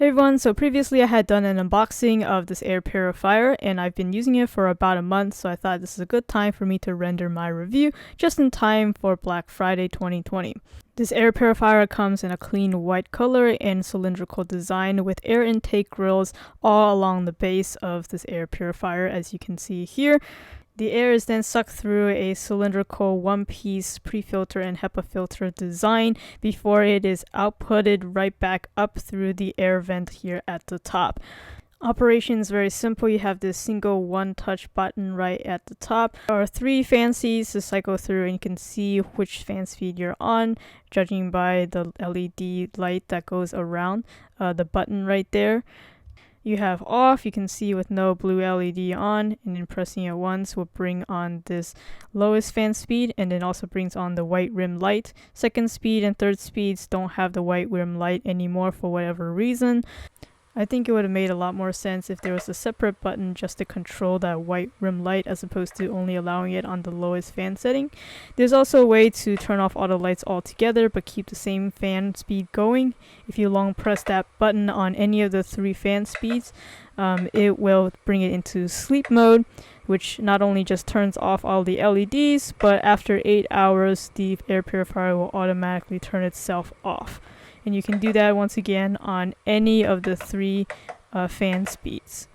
Hey everyone, so previously I had done an unboxing of this air purifier and I've been using it for about a month, so I thought this is a good time for me to render my review just in time for Black Friday 2020. This air purifier comes in a clean white color and cylindrical design with air intake grills all along the base of this air purifier, as you can see here. The air is then sucked through a cylindrical one-piece pre-filter and HEPA filter design before it is outputted right back up through the air vent here at the top. Operation is very simple. You have this single one-touch button right at the top. There are 3 fan speeds to cycle through, and you can see which fan speed you're on, judging by the LED light that goes around the button right there. You have off, you can see with no blue LED on, and then pressing it once will bring on this lowest fan speed, and then also brings on the white rim light. Second speed and third speeds don't have the white rim light anymore for whatever reason. I think it would have made a lot more sense if there was a separate button just to control that white rim light as opposed to only allowing it on the lowest fan setting. There's also a way to turn off all the lights altogether but keep the same fan speed going. If you long press that button on any of the 3 fan speeds, it will bring it into sleep mode, which not only just turns off all the LEDs, but after 8 hours the air purifier will automatically turn itself off. And you can do that once again on any of the 3 fan speeds.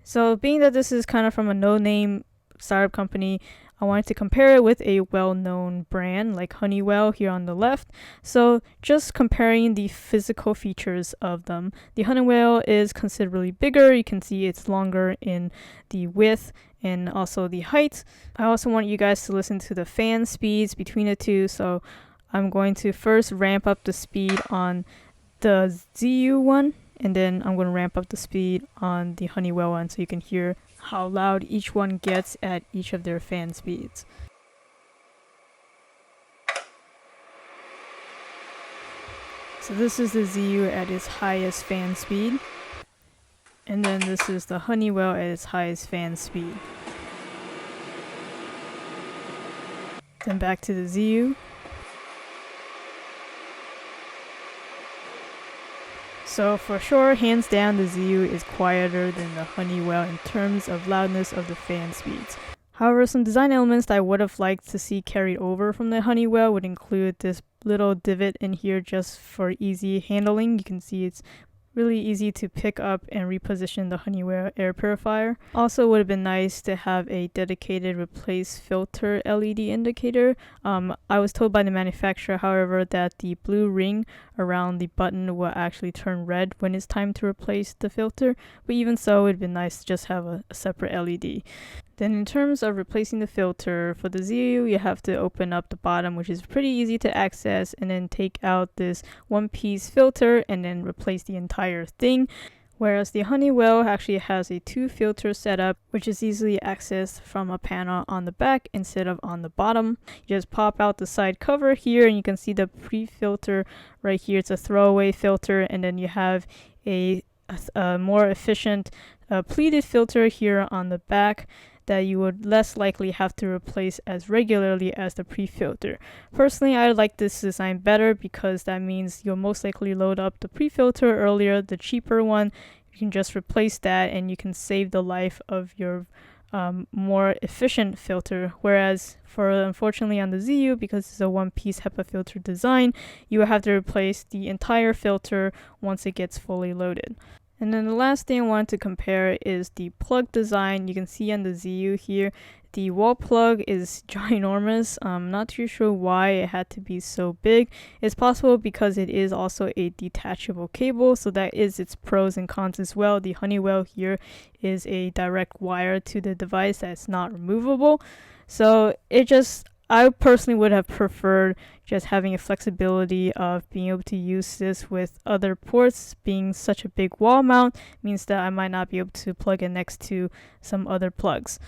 So being that this is kind of from a no-name startup company, I wanted to compare it with a well-known brand like Honeywell here on the left. So just comparing the physical features of them. The Honeywell is considerably bigger. You can see it's longer in the width and also the height. I also want you guys to listen to the fan speeds between the two. So I'm going to first ramp up the speed on the ZHIYU one, and then I'm going to ramp up the speed on the Honeywell one so you can hear how loud each one gets at each of their fan speeds. So this is the ZHIYU at its highest fan speed, and then this is the Honeywell at its highest fan speed. Then back to the ZHIYU. So for sure, hands down, the ZHIYU is quieter than the Honeywell in terms of loudness of the fan speeds. However, some design elements that I would have liked to see carried over from the Honeywell would include this little divot in here just for easy handling. You can see it's really easy to pick up and reposition the Honeywell air purifier. Also would have been nice to have a dedicated replace filter LED indicator. I was told by the manufacturer, however, that the blue ring around the button will actually turn red when it's time to replace the filter, but even so, it would have been nice to just have a separate LED. Then in terms of replacing the filter, for the ZHIYU, you have to open up the bottom, which is pretty easy to access, and then take out this one-piece filter and then replace the entire thing. Whereas the Honeywell actually has a 2-filter setup, which is easily accessed from a panel on the back instead of on the bottom. You just pop out the side cover here, and you can see the pre-filter right here. It's a throwaway filter, and then you have a more efficient pleated filter here on the back that you would less likely have to replace as regularly as the pre-filter. Personally, I like this design better because that means you'll most likely load up the pre-filter earlier. The cheaper one, you can just replace that and you can save the life of your more efficient filter. Whereas unfortunately on the ZHIYU, because it's a one-piece HEPA filter design, you will have to replace the entire filter once it gets fully loaded. And then the last thing I wanted to compare is the plug design. You can see on the ZHIYU here, the wall plug is ginormous. I'm not too sure why it had to be so big. It's possible because it is also a detachable cable, so that is its pros and cons as well. The Honeywell here is a direct wire to the device that's not removable. So I personally would have preferred just having a flexibility of being able to use this with other ports. Being such a big wall mount means that I might not be able to plug it next to some other plugs.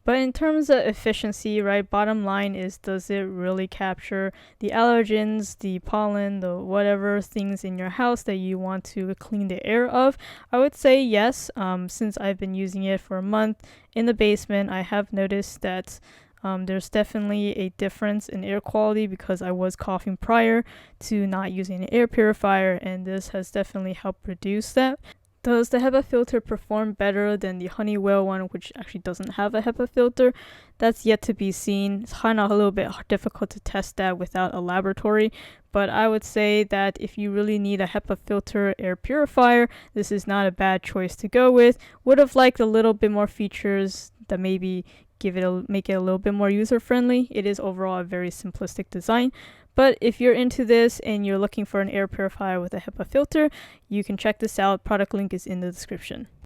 But in terms of efficiency, right, bottom line is, does it really capture the allergens, the pollen, the whatever things in your house that you want to clean the air of? I would say yes. Since I've been using it for a month in the basement, I have noticed that There's definitely a difference in air quality because I was coughing prior to not using an air purifier, and this has definitely helped reduce that. Does the HEPA filter perform better than the Honeywell one, which actually doesn't have a HEPA filter? That's yet to be seen. It's kind of a little bit difficult to test that without a laboratory, but I would say that if you really need a HEPA filter air purifier, this is not a bad choice to go with. Would have liked a little bit more features that maybe make it a little bit more user-friendly. It is overall a very simplistic design. But if you're into this and you're looking for an air purifier with a HEPA filter, you can check this out. Product link is in the description.